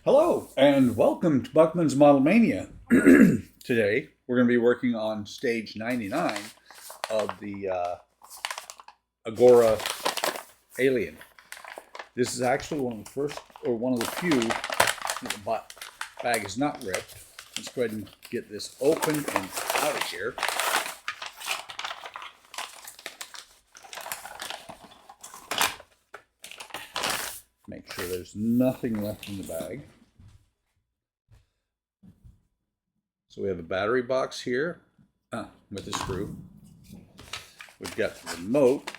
Hello and welcome to Buckman's Model Mania. Today we're going to be working on stage 99 of the Agora Alien. This is actually one of the first, or one of the few, the bag is not ripped. Let's go ahead and get this open and out of here. Make sure there's nothing left in the bag. So we have a battery box here with a screw. We've got the remote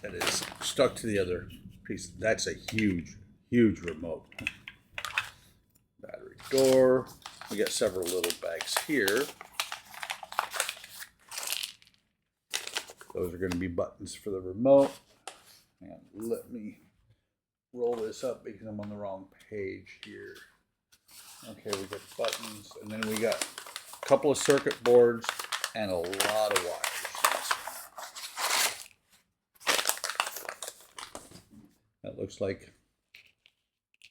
that is stuck to the other piece. That's a huge, huge remote. Battery door. We got several little bags here. Those are going to be buttons for the remote. And let me roll this up because I'm on the wrong page here. Okay, we got buttons, and then we got a couple of circuit boards and a lot of wires. That looks like a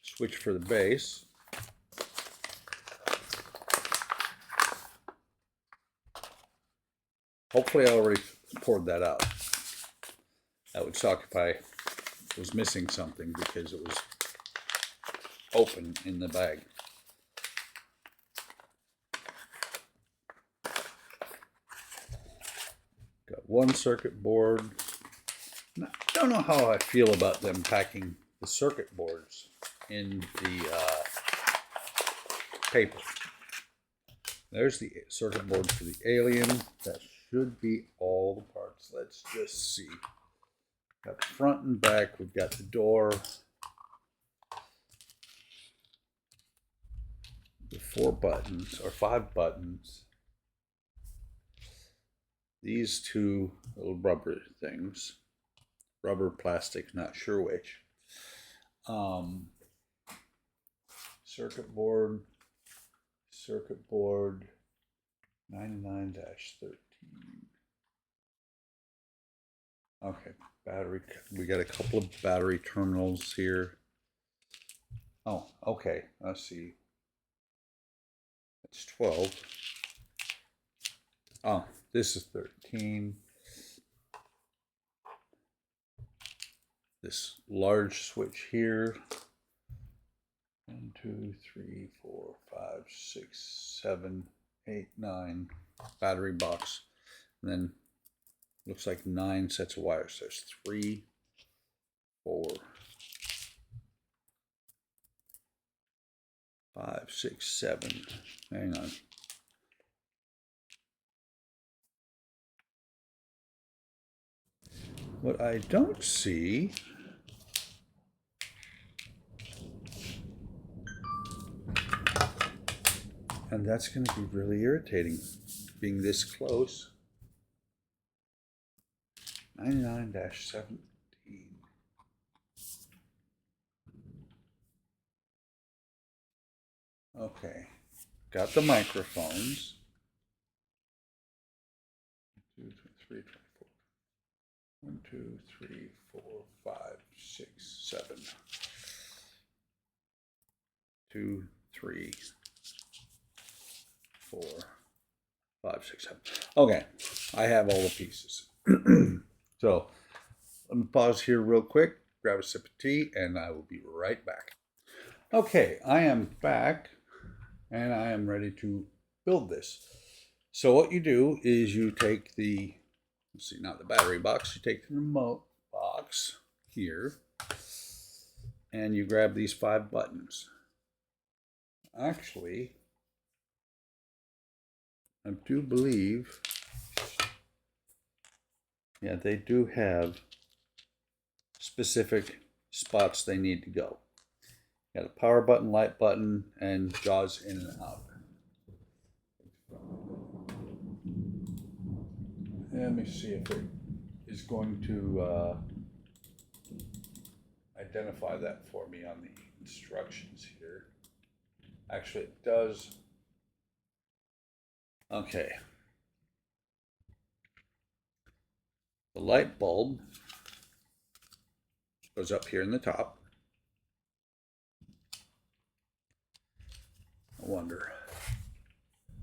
switch for the base. Hopefully I already poured that out. That would suck if I was missing something because it was open in the bag. Got one circuit board. I don't know how I feel about them packing the circuit boards in the paper. There's the circuit board for the Alien. That should be all the parts. Let's just see. Got the front and back. We've got the door. The 4 buttons or 5 buttons. These 2 little rubber things. Rubber, plastic, not sure which. Circuit board 99-13. Okay, battery. We got a couple of battery terminals here. Oh, okay. Let's see. That's 12. Oh, this is 13. This large switch here. 1, 2, 3, 4, 5, 6, 7, 8, 9. Battery box. And then looks like 9 sets of wires. There's 3, 4, 5, 6, 7. Hang on. What I don't see and that's going to be really irritating being this close. 99-17. Okay, got the microphones. 2, 3, 4. 1, 2, 3, 4, 5, 6, 7. 2, 3, 4, 5, 6, 7. Okay, I have all the pieces. So let me pause here real quick, grab a sip of tea, and I will be right back. Okay, I am back, and I am ready to build this. So what you do is you take the, let's see, not the battery box, you take the remote box here, and you grab these 5 buttons. Actually, I do believe, yeah, they do have specific spots they need to go. Got a power button, light button, and jaws in and out. Let me see if it is going to identify that for me on the instructions here. Actually, it does. Okay. The light bulb goes up here in the top. wonder.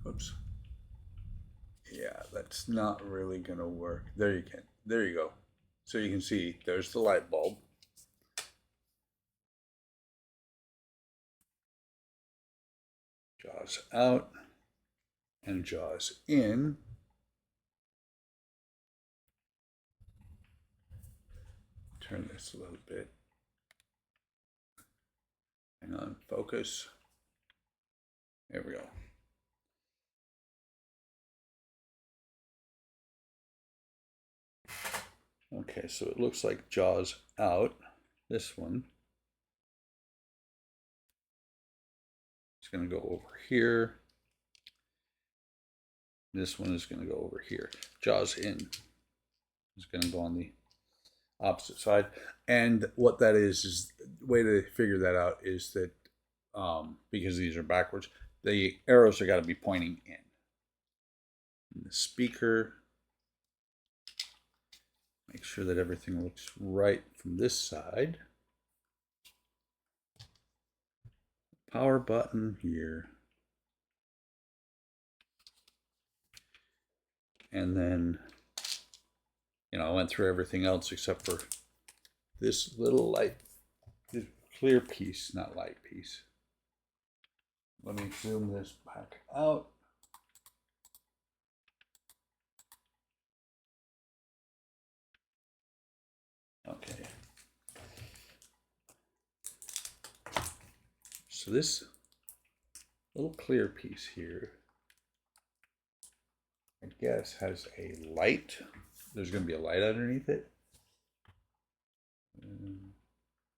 Oops. Yeah, that's not really gonna work. There you go. So you can see there's the light bulb. Jaws out and jaws in. Turn this a little bit. Hang on, focus. There we go. Okay, so it looks like jaws out. This one is going to go over here. This one is going to go over here. Jaws in is going to go on the opposite side. And what that is the way to figure that out is that because these are backwards, the arrows are got to be pointing in. And the speaker, make sure that everything looks right from this side. Power button here. And then, I went through everything else except for this little light, this clear piece, not light piece. Let me zoom this back out. Okay. So this little clear piece here, I guess, has a light. There's going to be a light underneath it.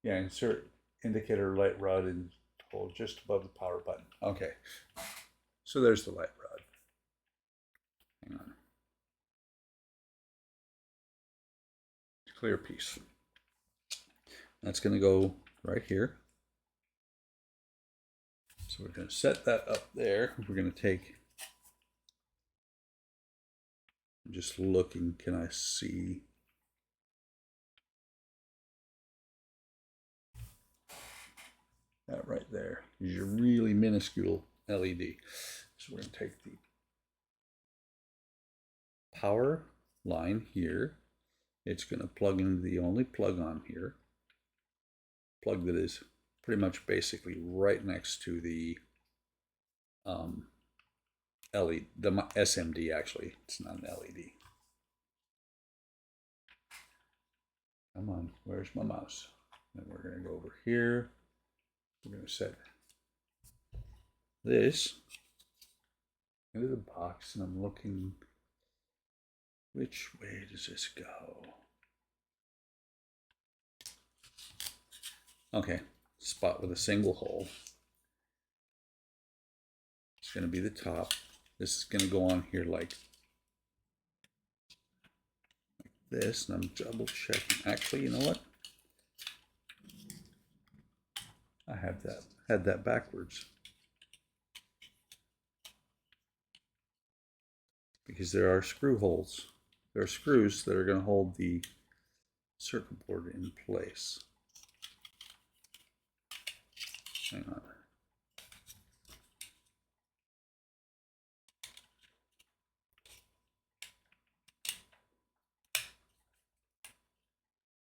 Yeah, insert indicator light rod and hold just above the power button. Okay. So there's the light rod. Hang on. Clear piece. That's going to go right here. So we're going to set that up there. We're going to take, I'm just looking, can I see? That right there is your really minuscule LED. So we're going to take the power line here. It's going to plug into the only plug on here. Plug that is pretty much basically right next to the LED, the SMD actually. It's not an LED. Come on, where's my mouse? Then we're going to go over here. We're going to set this into the box, and I'm looking, which way does this go? Okay, spot with a single hole. It's going to be the top. This is going to go on here like this, and I'm double checking. Actually, you know what? I had that backwards. Because there are screw holes. There are screws that are going to hold the circuit board in place. Hang on.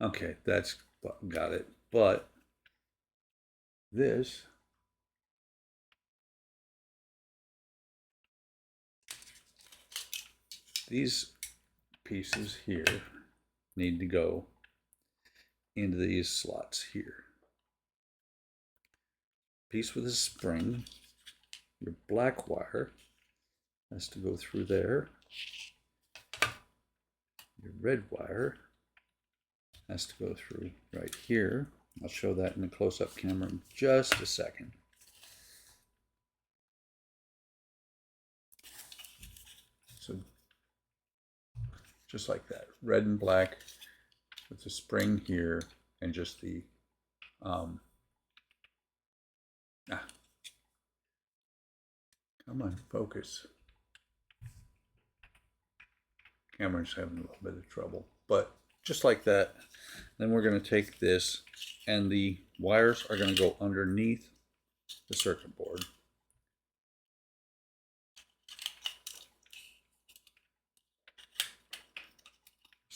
Okay, that's got it. But these pieces here need to go into these slots here. Piece with a spring. Your black wire has to go through there. Your red wire has to go through right here. I'll show that in the close-up camera in just a second. So just like that, red and black with the spring here and just the come on, focus. Camera's having a little bit of trouble, but just like that. Then we're going to take this, and the wires are going to go underneath the circuit board.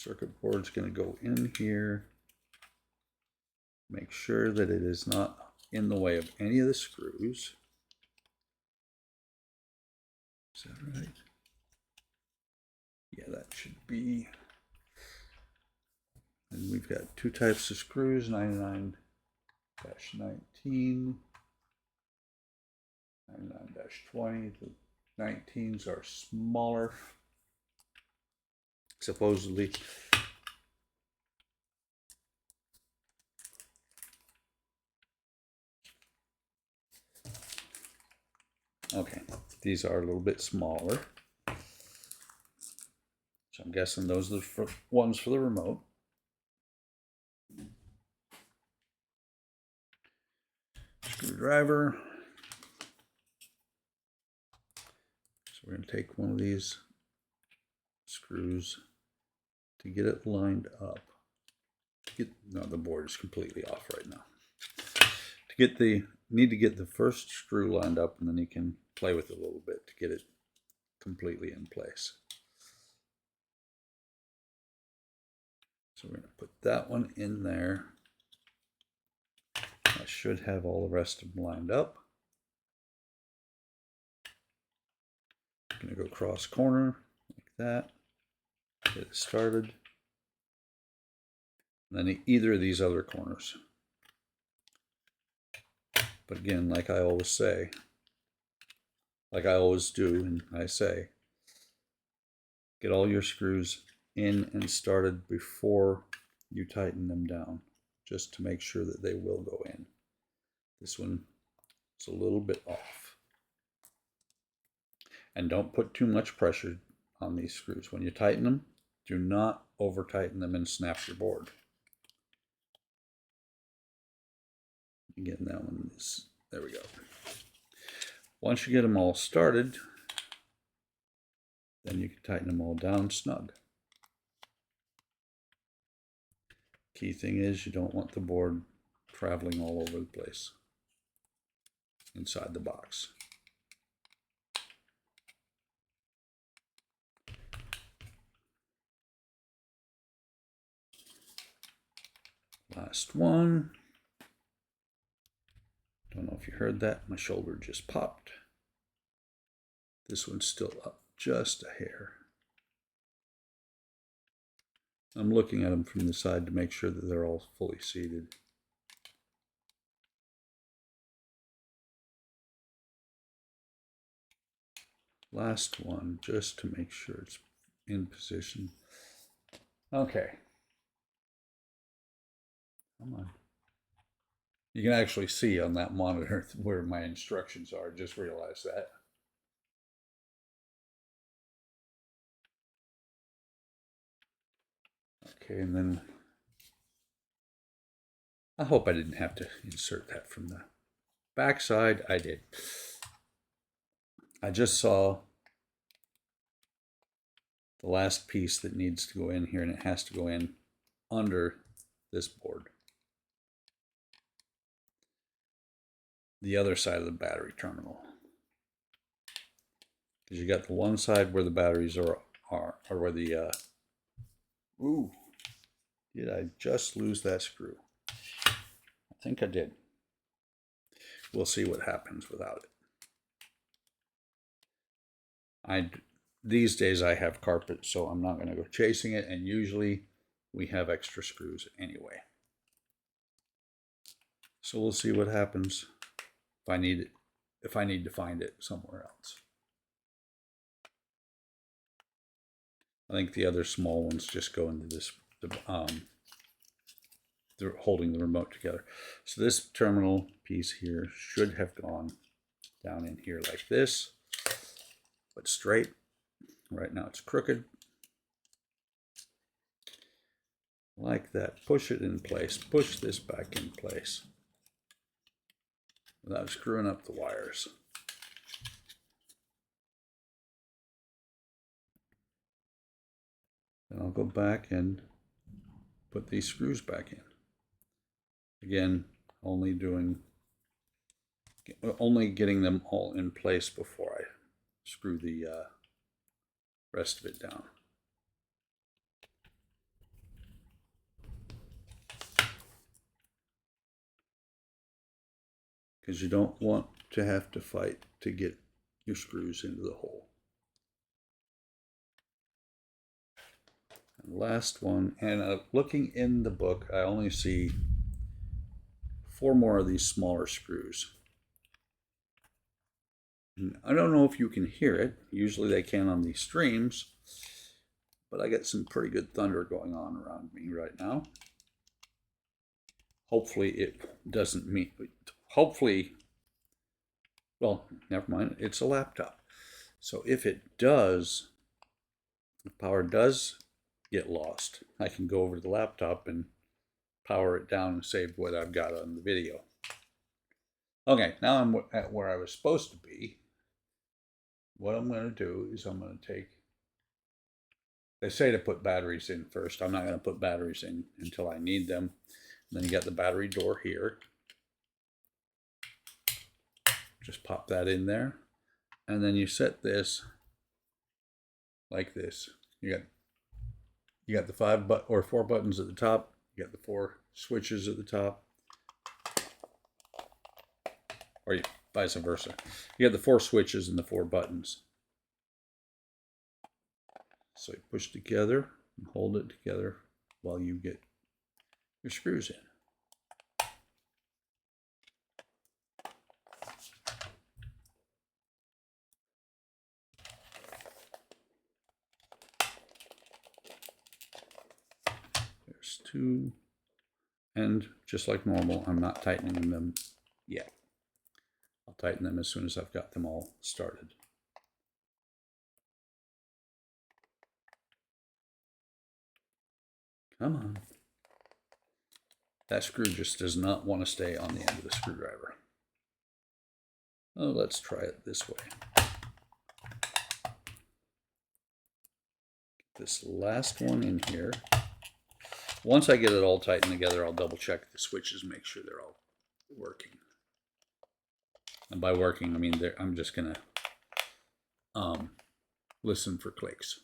circuit board's going to go in here. Make sure that it is not in the way of any of the screws. Is that right? Yeah, that should be. And we've got two types of screws, 99-19, 99-20. The 19s are smaller, supposedly. Okay, these are a little bit smaller. So I'm guessing those are the ones for the remote. Screwdriver. So we're going to take one of these screws to get it lined up. No, the board is completely off right now. Need to get the first screw lined up, and then you can play with it a little bit to get it completely in place. So we're going to put that one in there. I should have all the rest of them lined up. I'm going to go cross corner like that. Get it started. And then either of these other corners. But again, like I always say, like I always do, and I say, get all your screws in and started before you tighten them down, just to make sure that they will go in. This one is a little bit off. And don't put too much pressure on these screws. When you tighten them, do not over tighten them and snap your board. Again, that one is, there we go. Once you get them all started, then you can tighten them all down snug. Key thing is you don't want the board traveling all over the place inside the box. Last one. Don't know if you heard that. My shoulder just popped. This one's still up just a hair. I'm looking at them from the side to make sure that they're all fully seated. Last one, just to make sure it's in position. Okay. Come on. You can actually see on that monitor where my instructions are. Just realize that. Okay, and then I hope I didn't have to insert that from the back side. I did. I just saw the last piece that needs to go in here, and it has to go in under this board. The other side of the battery terminal. Because you got the one side where the batteries are or where the ooh, did I just lose that screw? I think I did. We'll see what happens without it. These days I have carpet, so I'm not going to go chasing it, and usually we have extra screws anyway. So we'll see what happens if I need it, if I need to find it somewhere else. I think the other small ones just go into this, they're holding the remote together. So this terminal piece here should have gone down in here like this, but straight. Right now it's crooked. Like that. Push it in place. Push this back in place without screwing up the wires. Then I'll go back and put these screws back in. Again, only getting them all in place before I screw the rest of it down. because you don't want to have to fight to get your screws into the hole. And last one, and looking in the book, I only see 4 more of these smaller screws. And I don't know if you can hear it. Usually they can on these streams, but I got some pretty good thunder going on around me right now. Hopefully it doesn't mean, hopefully, well, never mind, it's a laptop. So if it does, if power does get lost, I can go over to the laptop and power it down and save what I've got on the video. Okay, now I'm at where I was supposed to be. What I'm going to do is I'm going to take, they say to put batteries in first. I'm not going to put batteries in until I need them. And then you got the battery door here. Just pop that in there. And then you set this like this. You got the 4 buttons at the top. You got the 4 switches at the top. Or vice versa. You got the 4 switches and the 4 buttons. So you push together and hold it together while you get your screws in. There's 2. And just like normal, I'm not tightening them yet. I'll tighten them as soon as I've got them all started. Come on. That screw just does not want to stay on the end of the screwdriver. Oh, let's try it this way. Get this last one in here. Once I get it all tightened together, I'll double check the switches, make sure they're all working. And by working, I mean I'm just gonna listen for clicks.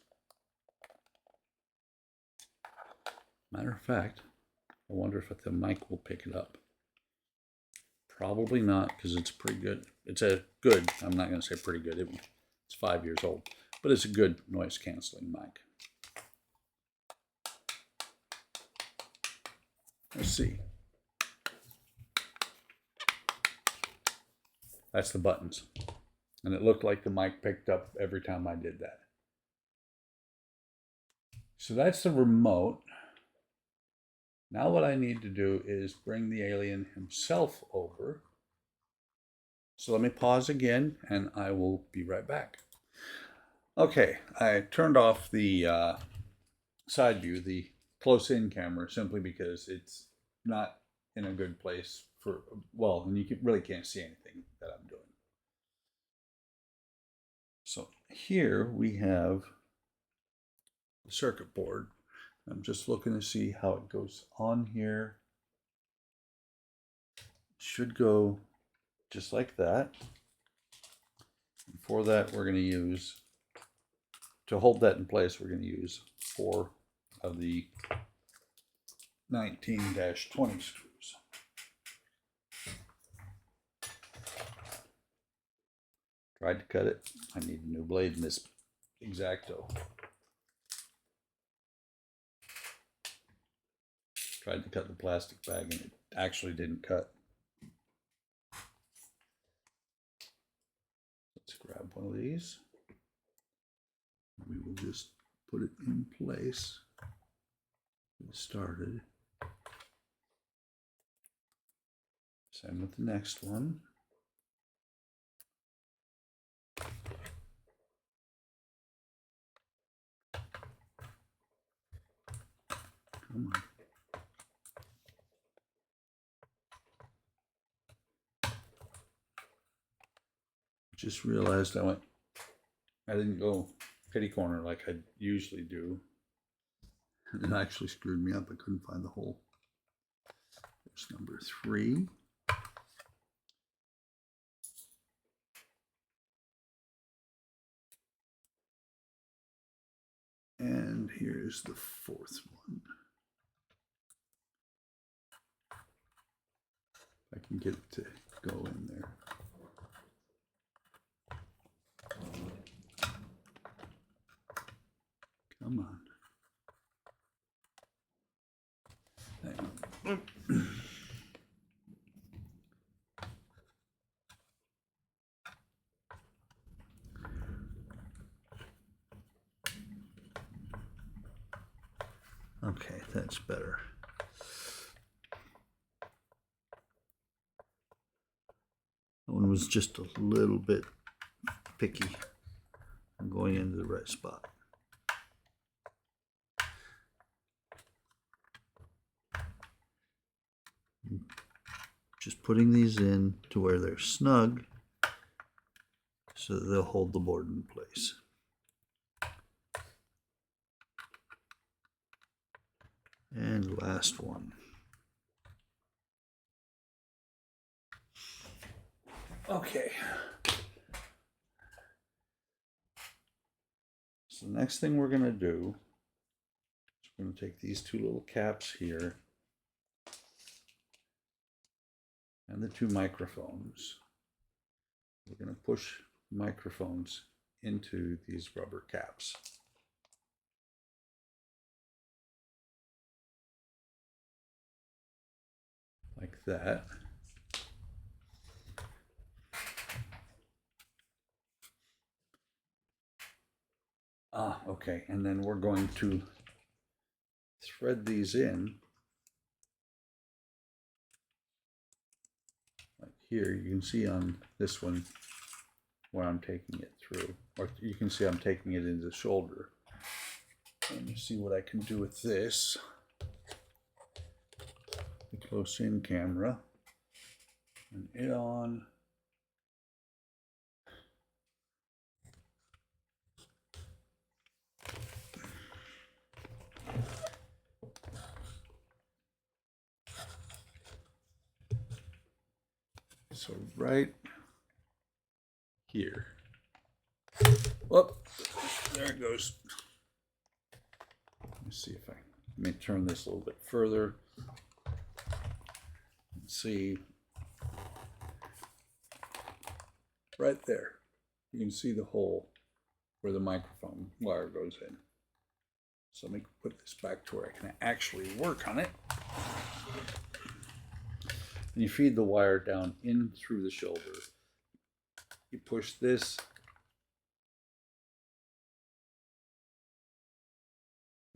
Matter of fact, I wonder if the mic will pick it up. Probably not, because it's pretty good. It's a good, I'm not going to say pretty good, it's 5 years old, but it's a good noise canceling mic. Let's see. That's the buttons. And it looked like the mic picked up every time I did that. So that's the remote. Now what I need to do is bring the alien himself over. So let me pause again and I will be right back. Okay, I turned off the side view, the close-in camera, simply because it's not in a good place for, well, and you really can't see anything that I'm doing. So here we have the circuit board. I'm just looking to see how it goes on here. It should go just like that. And for that, we're going to use, to hold that in place, we're going to use 4 of the 19-20 screws. Tried to cut it. I need a new blade in this X-Acto. Tried to cut the plastic bag and it actually didn't cut. Let's grab one of these. We will just put it in place. Get started. Same with the next one. Come on. Just realized I didn't go kitty corner like I usually do. And it actually screwed me up. I couldn't find the hole. There's number 3. And here's the 4th one. If I can get it to go in there. Come on. Hang on. Okay, that's better. That one was just a little bit picky. I'm going into the right spot. Just putting these in to where they're snug so that they'll hold the board in place. And last one. Okay. So the next thing we're going to do is we're going to take these two little caps here and the two microphones. We're going to push microphones into these rubber caps. Like that. Okay, and then we're going to thread these in. Like here, you can see on this one where I'm taking it through, or you can see I'm taking it into the shoulder. Let me see what I can do with this. The close-in camera, and it on. So right here. Whoop, there it goes. Let me see if I may turn this a little bit further and see. Right there, you can see the hole where the microphone wire goes in. So let me put this back to where I can actually work on it. And you feed the wire down in through the shoulder. You push this.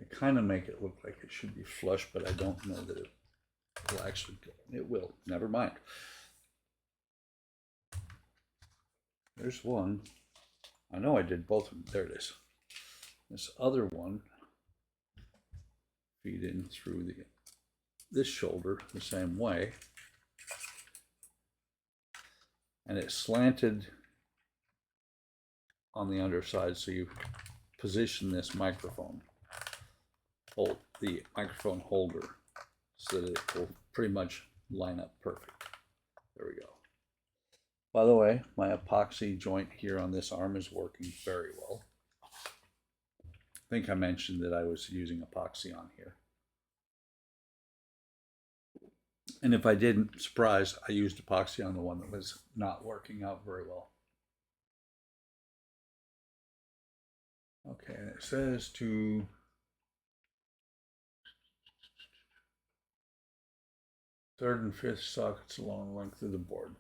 I kind of make it look like it should be flush, but I don't know that it will actually go. It will. Never mind. There's one. I know I did both of them. There it is. This other one, feed in through this shoulder the same way. And it's slanted on the underside, so you position this microphone, the microphone holder, so that it will pretty much line up perfect. There we go. By the way, my epoxy joint here on this arm is working very well. I think I mentioned that I was using epoxy on here. And if I didn't, surprise, I used epoxy on the one that was not working out very well. Okay, it says to third and fifth sockets along the length of the board.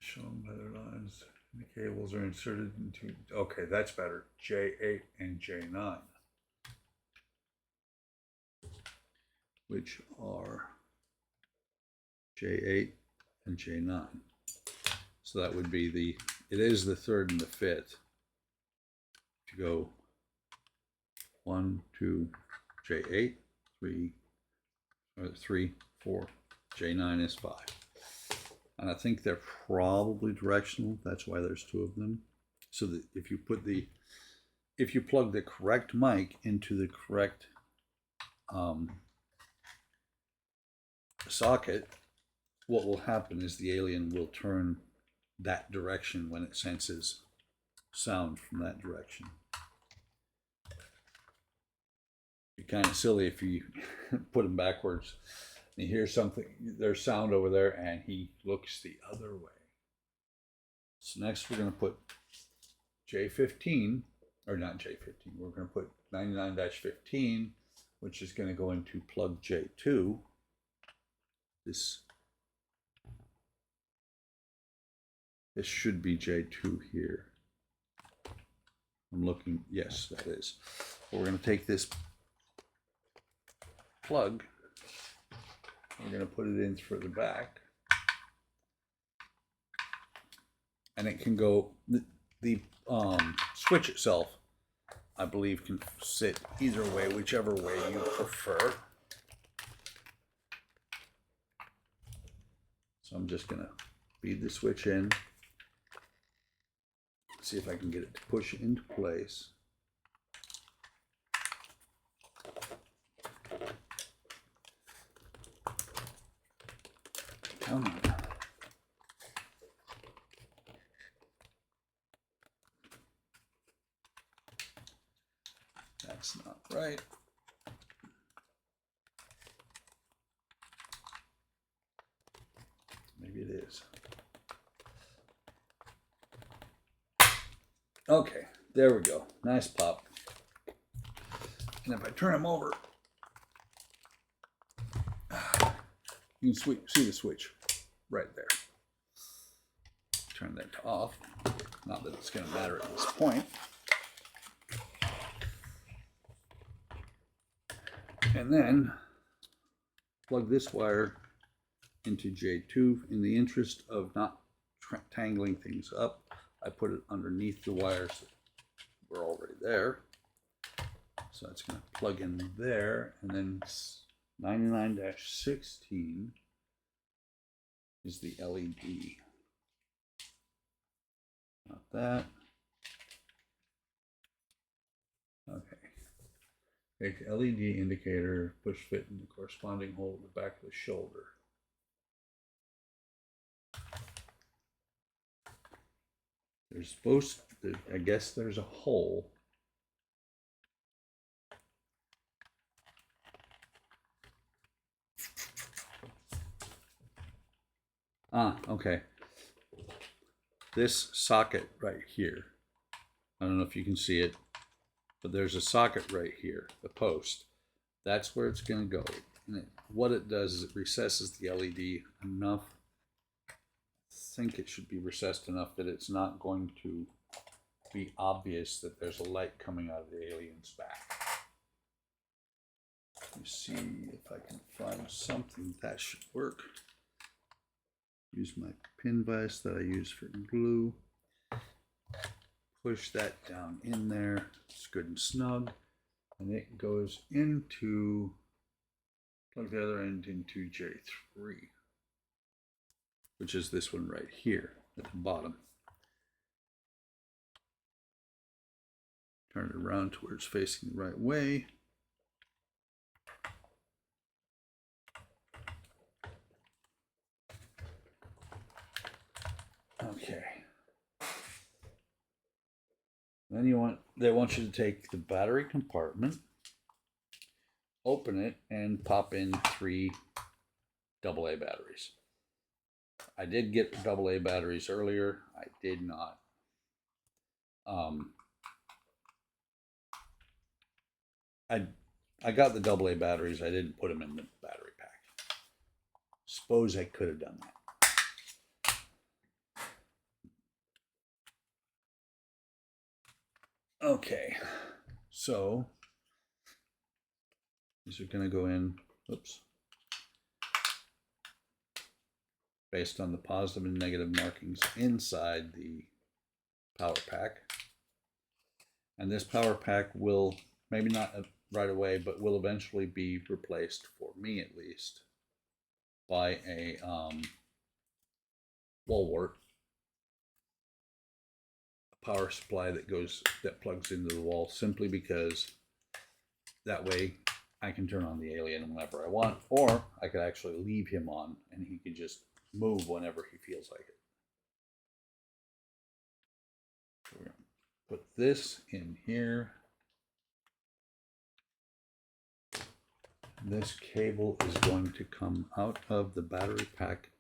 Shown by their lines. The cables are inserted into, okay, that's better, J8 and J9, which are J8 and J9. So that would be it is the third and the fifth. To go 1, 2, J8, 3, 4, J9 is 5. And I think they're probably directional. That's why there's two of them. So that if you plug the correct mic into the correct socket, what will happen is the Alien will turn that direction when it senses sound from that direction. It'd be kind of silly if you put him backwards and you hear something, there's sound over there, and he looks the other way. So next we're going to put J15, or not J15, we're going to put 99-15, which is going to go into plug J2. This should be J2 here. I'm looking, yes, that is. We're going to take this plug, we're going to put it in through the back, and it can go, the switch itself, I believe, can sit either way, whichever way you prefer. So I'm just going to feed the switch in, see if I can get it to push into place. Come on. That's not right. Maybe it is. Okay, there we go. Nice pop. And if I turn them over, you can see the switch right there. Turn that off. Not that it's going to matter at this point. And then plug this wire into J2. In the interest of not tangling things up, I put it underneath the wires that were already there. So it's going to plug in there, and then 99-16 is the LED. Not that. Okay. Take the LED indicator, push fit in the corresponding hole at the back of the shoulder. There's supposed to, I guess there's a hole. Ah, okay. This socket right here, I don't know if you can see it, but there's a socket right here, the post. That's where it's going to go. And what it does is it recesses the LED enough. I think it should be recessed enough that it's not going to be obvious that there's a light coming out of the alien's back. Let me see if I can find something that should work. Use my pin vise that I use for glue. Push that down in there. It's good and snug. And it goes into, plug the other end into J3, which is this one right here at the bottom. Turn it around to where it's facing the right way. Okay. Then they want you to take the battery compartment, open it, and pop in 3 AA batteries. I did get AA batteries earlier. I did not. I got the AA batteries. I didn't put them in the battery pack. Suppose I could have done that. Okay, so these are going to go in, oops, based on the positive and negative markings inside the power pack. And this power pack will, maybe not right away, but will eventually be replaced, for me at least, by a wall wart. Power supply that plugs into the wall, simply because that way I can turn on the alien whenever I want, or I could actually leave him on and he could just move whenever he feels like it. put this in here. This cable is going to come out of the battery pack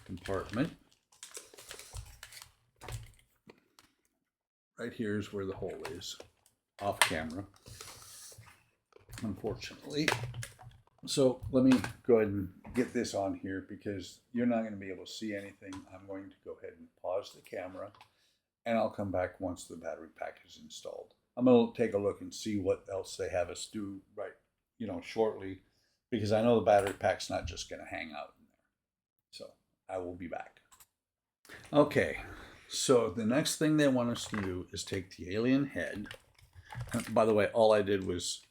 compartment. Right here is where the hole is, off camera, unfortunately. So let me go ahead and get this on here because you're not going to be able to see anything. I'm going to go ahead and pause the camera and I'll come back once the battery pack is installed. I'm going to take a look and see what else they have us do shortly, because I know the battery pack's not just going to hang out in there. So I will be back. Okay, so the next thing they want us to do is take the alien head. By the way, all I did was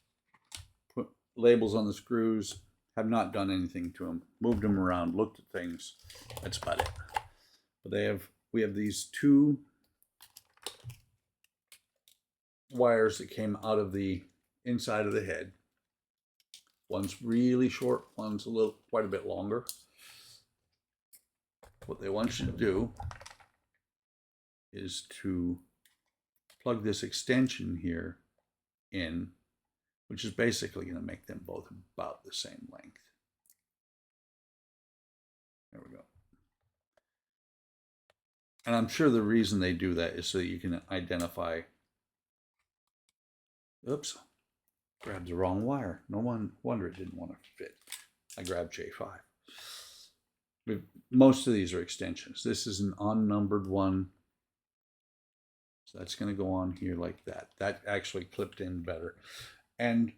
put labels on the screws, have not done anything to them, moved them around, looked at things. That's about it. But we have these two wires that came out of the inside of the head. One's really short, one's quite a bit longer. What they want you to do is to plug this extension here in, which is basically going to make them both about the same length. There we go. And I'm sure the reason they do that is so that you can identify. Oops. Grabbed the wrong wire. No wonder it didn't want to fit. I grabbed J5. Most of these are extensions. This is an unnumbered one. So that's going to go on here like that. That actually clipped in better. And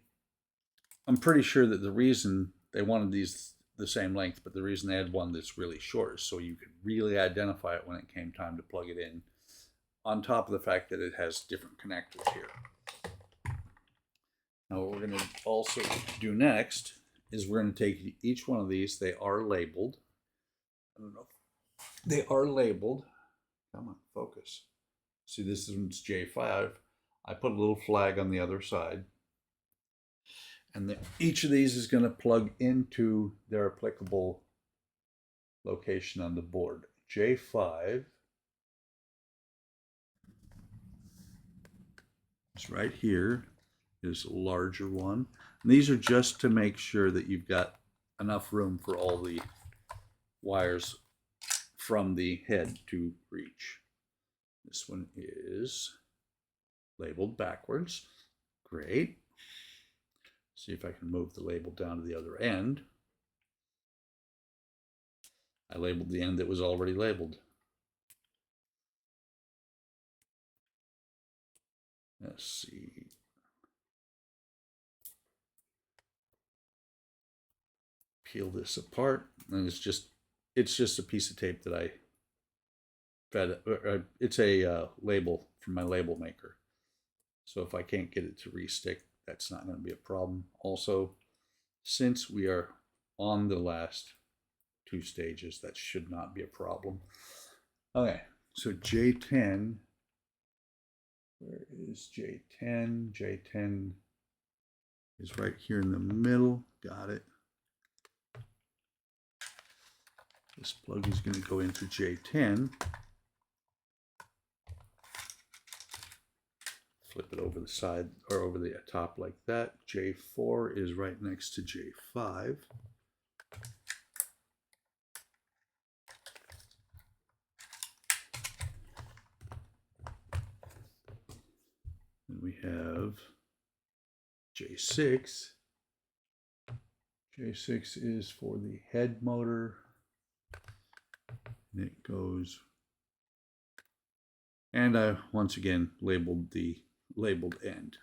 I'm pretty sure that the reason they wanted these the same length, but the reason they had one that's really short is so you could really identify it when it came time to plug it in, on top of the fact that it has different connectors here. Now what we're going to also do next is we're going to take each one of these. They are labeled. I don't know. They are labeled. Come on, focus. See, this one's J5. I put a little flag on the other side. And each of these is going to plug into their applicable location on the board. J5 is right here. Is a larger one. And these are just to make sure that you've got enough room for all the wires from the head to reach. This one is labeled backwards. Great. See if I can move the label down to the other end. I labeled the end that was already labeled. Let's see. Peel this apart, and it's just a piece of tape that I fed. It's a label from my label maker. So if I can't get it to restick, that's not going to be a problem. Also, since we are on the last two stages, that should not be a problem. Okay, so J10. Where is J10? J10 is right here in the middle. Got it. This plug is going to go into J10. Flip it over the side or over the top like that. J4 is right next to J5. And we have J6. J6 is for the head motor. And it goes, and I once again labeled the labeled end.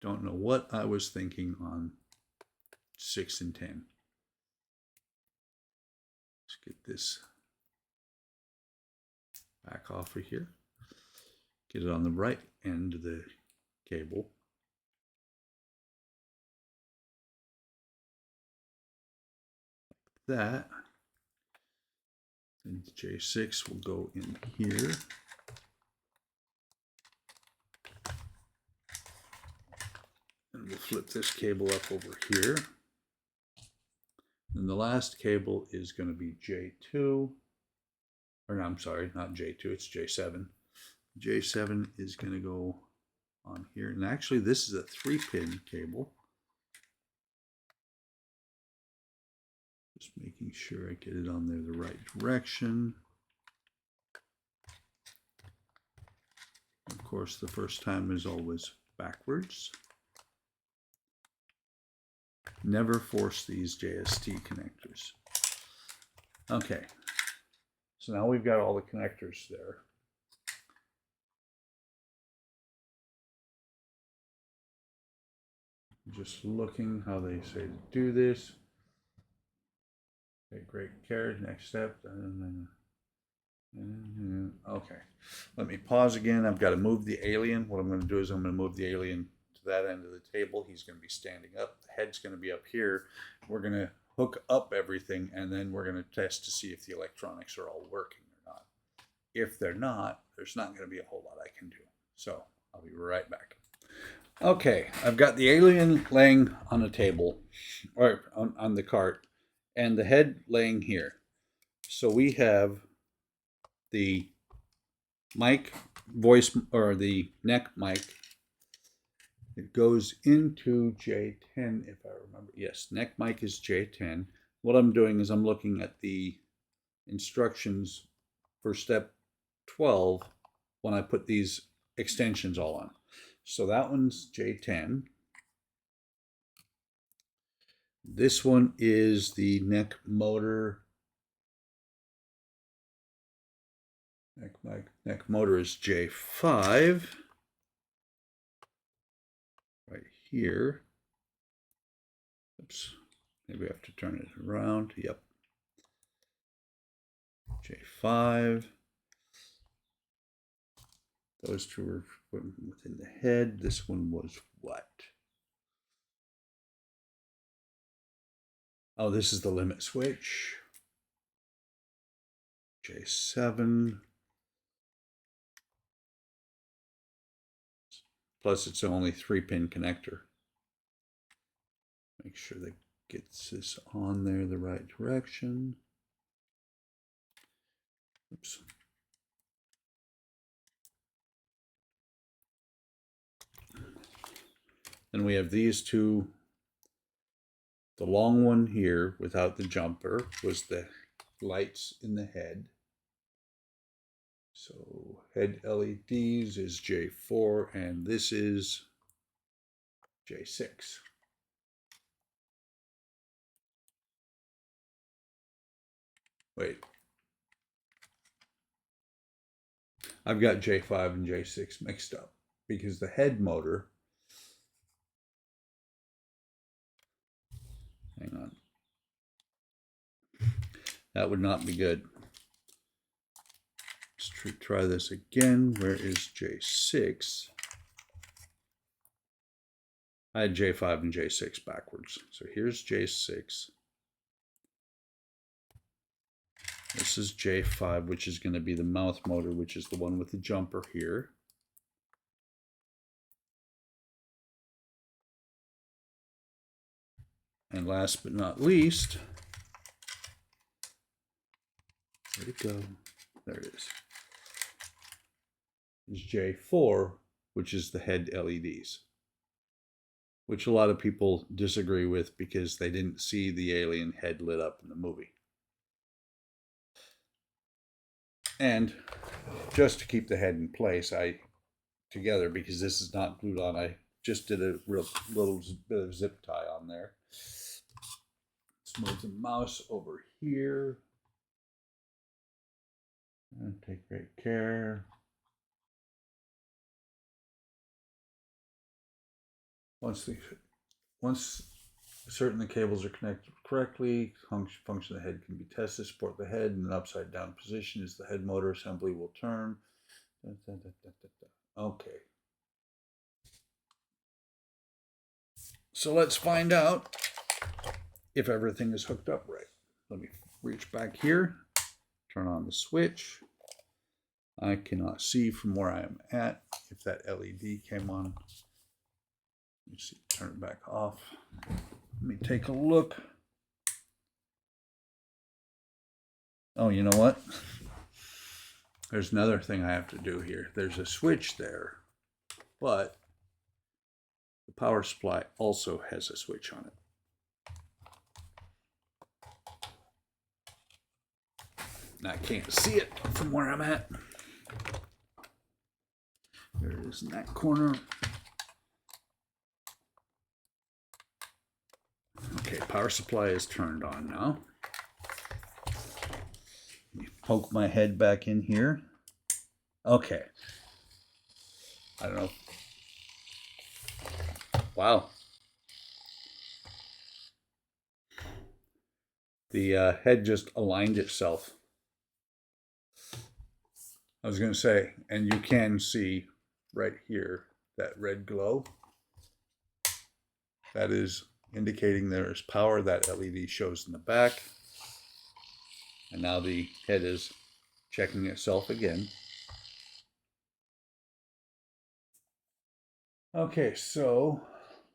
Don't know what I was thinking on 6 and 10. Let's get this back off of here. Get it on the right end of the cable. Like that. And J6 will go in here. And we'll flip this cable up over here. And the last cable is going to be J2. or no, I'm sorry, not J2, it's J7. J7 is going to go on here. And actually, this is a 3-pin cable. Just making sure I get it on there the right direction. Of course, the first time is always backwards. Never force these JST connectors. Okay, so now we've got all the connectors there. Just looking how they say to do this. Okay, great care. Next step. Okay, let me pause again. I've got to move the alien. What I'm going to do is I'm going to move the alien to that end of the table. He's going to be standing up. The head's going to be up here. We're going to hook up everything, and then we're going to test to see if the electronics are all working or not. If they're not, there's not going to be a whole lot I can do. So I'll be right back. Okay, I've got the alien laying on a table, or on the cart, and the head laying here. So we have the mic voice, or the neck mic. It goes into J10, if I remember. Yes, neck mic is J10. What I'm doing is I'm looking at the instructions for step 12 when I put these extensions all on. So that one's J10. This one is the neck motor. Neck motor is J5. Right here. Oops. Maybe I have to turn it around. Yep. J5. Those two are within the head. This one was what? Oh, this is the limit switch. J7. Plus, it's only 3-pin connector. Make sure that gets this on there the right direction. Oops. Then we have these two. The long one here without the jumper was the lights in the head. So head LEDs is J4, and this is J6. Wait. I've got J5 and J6 mixed up because the head motor, hang on, that would not be good. Let's try this again. Where is J6? I had J5 and J6 backwards. So here's J6. This is J5, which is going to be the mouth motor, which is the one with the jumper here. And last but not least, where'd it go? There it is. Is J4, which is the head LEDs, which a lot of people disagree with because they didn't see the alien head lit up in the movie. And just to keep the head in place, together, because this is not glued on, I just did a real little bit of zip tie on there. Let's move the mouse over here. And take great care. Once certain the cables are connected correctly, function of the head can be tested. Support the head in an upside down position as the head motor assembly will turn. Okay. So let's find out if everything is hooked up right. Let me reach back here, turn on the switch. I cannot see from where I am at if that LED came on. Let me see, turn it back off. Let me take a look. Oh, you know what? There's another thing I have to do here. There's a switch there, but the power supply also has a switch on it. I can't see it from where I'm at. There it is in that corner. Okay, power supply is turned on now. Let me poke my head back in here. Okay. I don't know. Wow. The head just aligned itself. I was going to say, and you can see right here that red glow. That is indicating there is power. That LED shows in the back. And now the head is checking itself again. Okay, so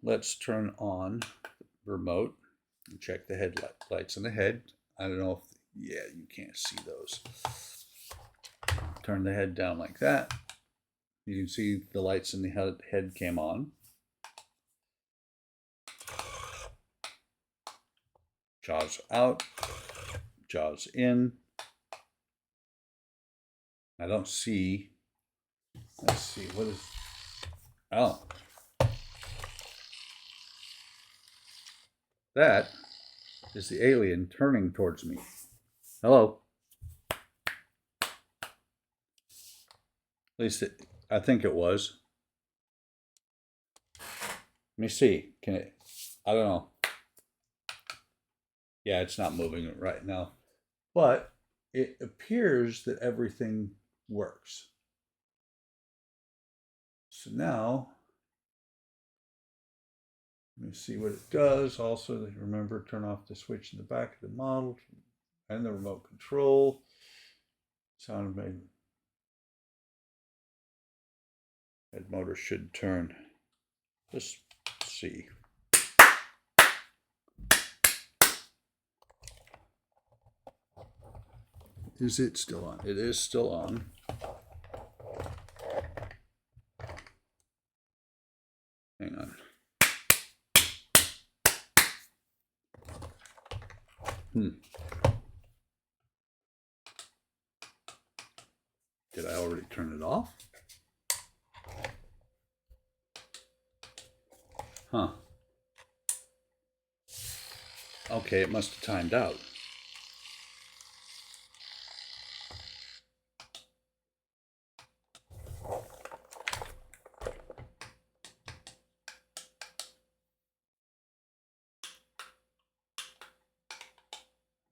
let's turn on the remote and check the headlights on the head. I don't know if, yeah, you can't see those. Turn the head down like that. You can see the lights in the head came on. Jaws out, jaws in. I don't see, let's see, what is, oh. That is the alien turning towards me. Hello. At least I think it was. Let me see. Can it? I don't know. Yeah, it's not moving right now. But it appears that everything works. So now, let me see what it does. Also, remember, turn off the switch in the back of the model and the remote control. Sound made. Head motor should turn. Let's see. Is it still on? It is still on. Hang on. Did I already turn it off? Huh. Okay, it must have timed out.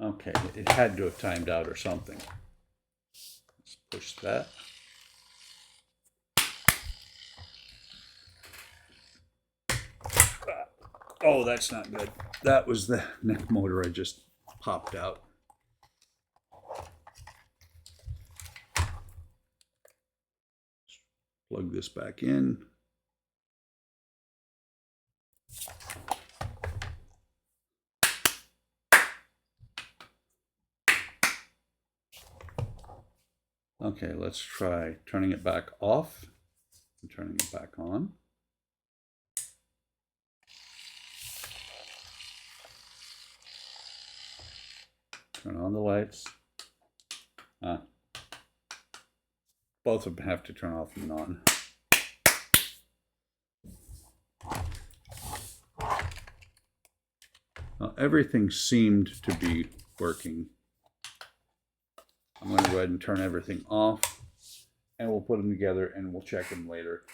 Okay, it had to have timed out or something. Let's push that. Oh, that's not good. That was the neck motor I just popped out. Plug this back in. Okay, let's try turning it back off and turning it back on. Turn on the lights. Both of them have to turn off and on. Now, everything seemed to be working. I'm going to go ahead and turn everything off, and we'll put them together and we'll check them later.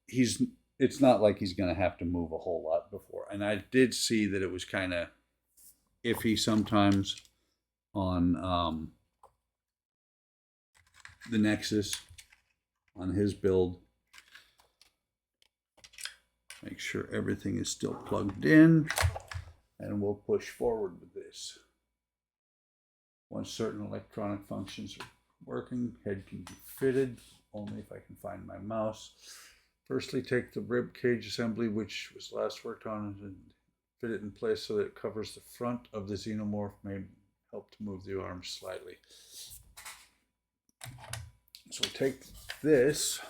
It's not like he's going to have to move a whole lot before. And I did see that it was kind of iffy sometimes on the Nexus, on his build. Make sure everything is still plugged in, and we'll push forward with this. Once certain electronic functions are working, head can be fitted, only if I can find my mouse. Firstly, take the rib cage assembly, which was last worked on, and fit it in place so that it covers the front of the Xenomorph, may help to move the arms slightly. So take this,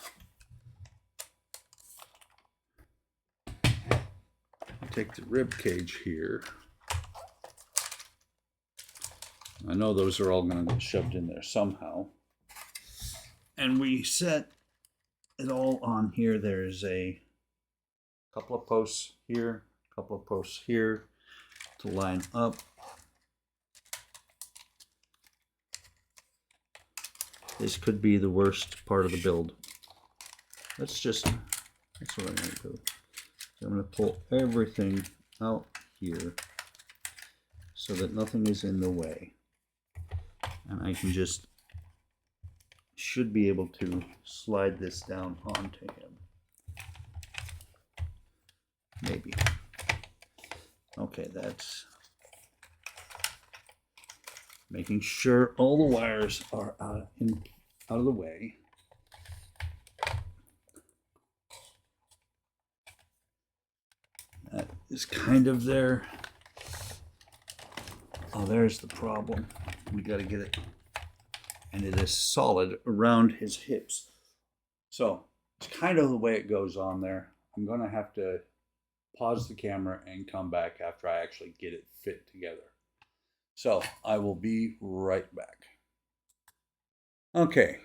take the rib cage here. I know those are all going to get shoved in there somehow. And we set it all on here. There's a couple of posts here, a couple of posts here to line up. This could be the worst part of the build. That's what I'm going to do. So I'm going to pull everything out here so that nothing is in the way. And I can should be able to slide this down onto him. Maybe. Okay, that's making sure all the wires are out of the way. That is kind of there. Oh, there's the problem. We got to get it, and it is solid around his hips. So it's kind of the way it goes on there. I'm going to have to pause the camera and come back after I actually get it fit together. So I will be right back. Okay,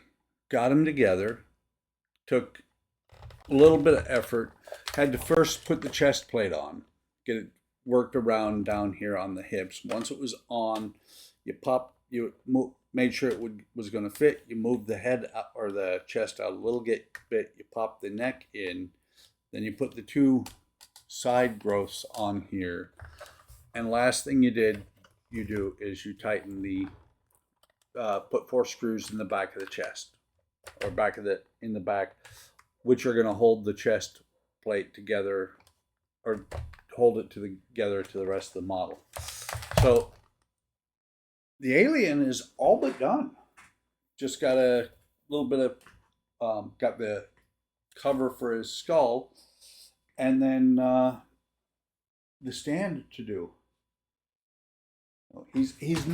got them together. Took a little bit of effort. Had to first put the chest plate on, get it worked around down here on the hips. Once it was on, you made sure it was going to fit. You moved the head out, or the chest out a little bit. You pop the neck in. Then you put the two side growths on here. And last thing you do is you tighten the, put 4 screws in the back of the chest, or in the back, which are going to hold the chest plate together, or hold it together to the rest of the model. So the alien is all but done. Just got a little bit of, got the cover for his skull, and then the stand to do. He's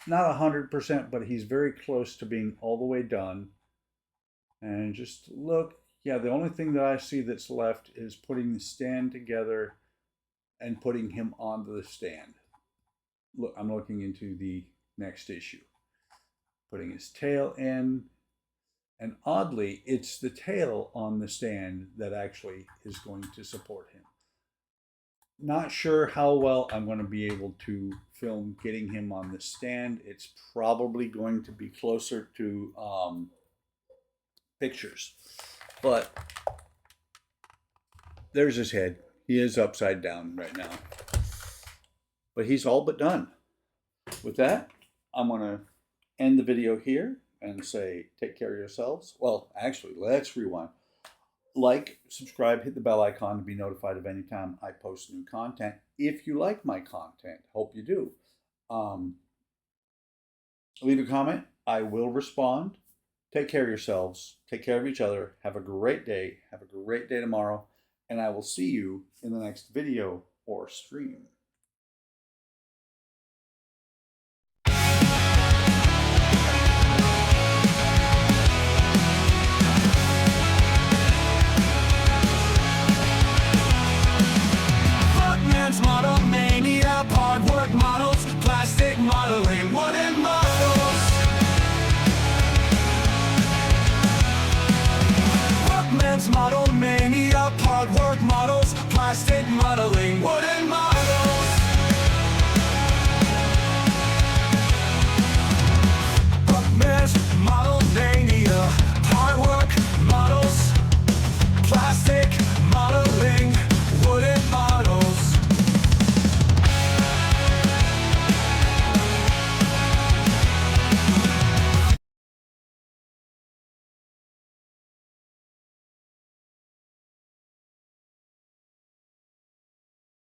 not 100%, but he's very close to being all the way done. And just look, yeah, the only thing that I see that's left is putting the stand together and putting him onto the stand. Look, I'm looking into the next issue. Putting his tail in, and oddly, it's the tail on the stand that actually is going to support him. Not sure how well I'm going to be able to film getting him on the stand. It's probably going to be closer to pictures. But there's his head. He is upside down right now. But he's all but done. With that, I'm going to end the video here and say take care of yourselves. Well, actually, let's rewind. Like, subscribe, hit the bell icon to be notified of any time I post new content. If you like my content, hope you do. Leave a comment. I will respond. Take care of yourselves. Take care of each other. Have a great day. Have a great day tomorrow. And I will see you in the next video or stream.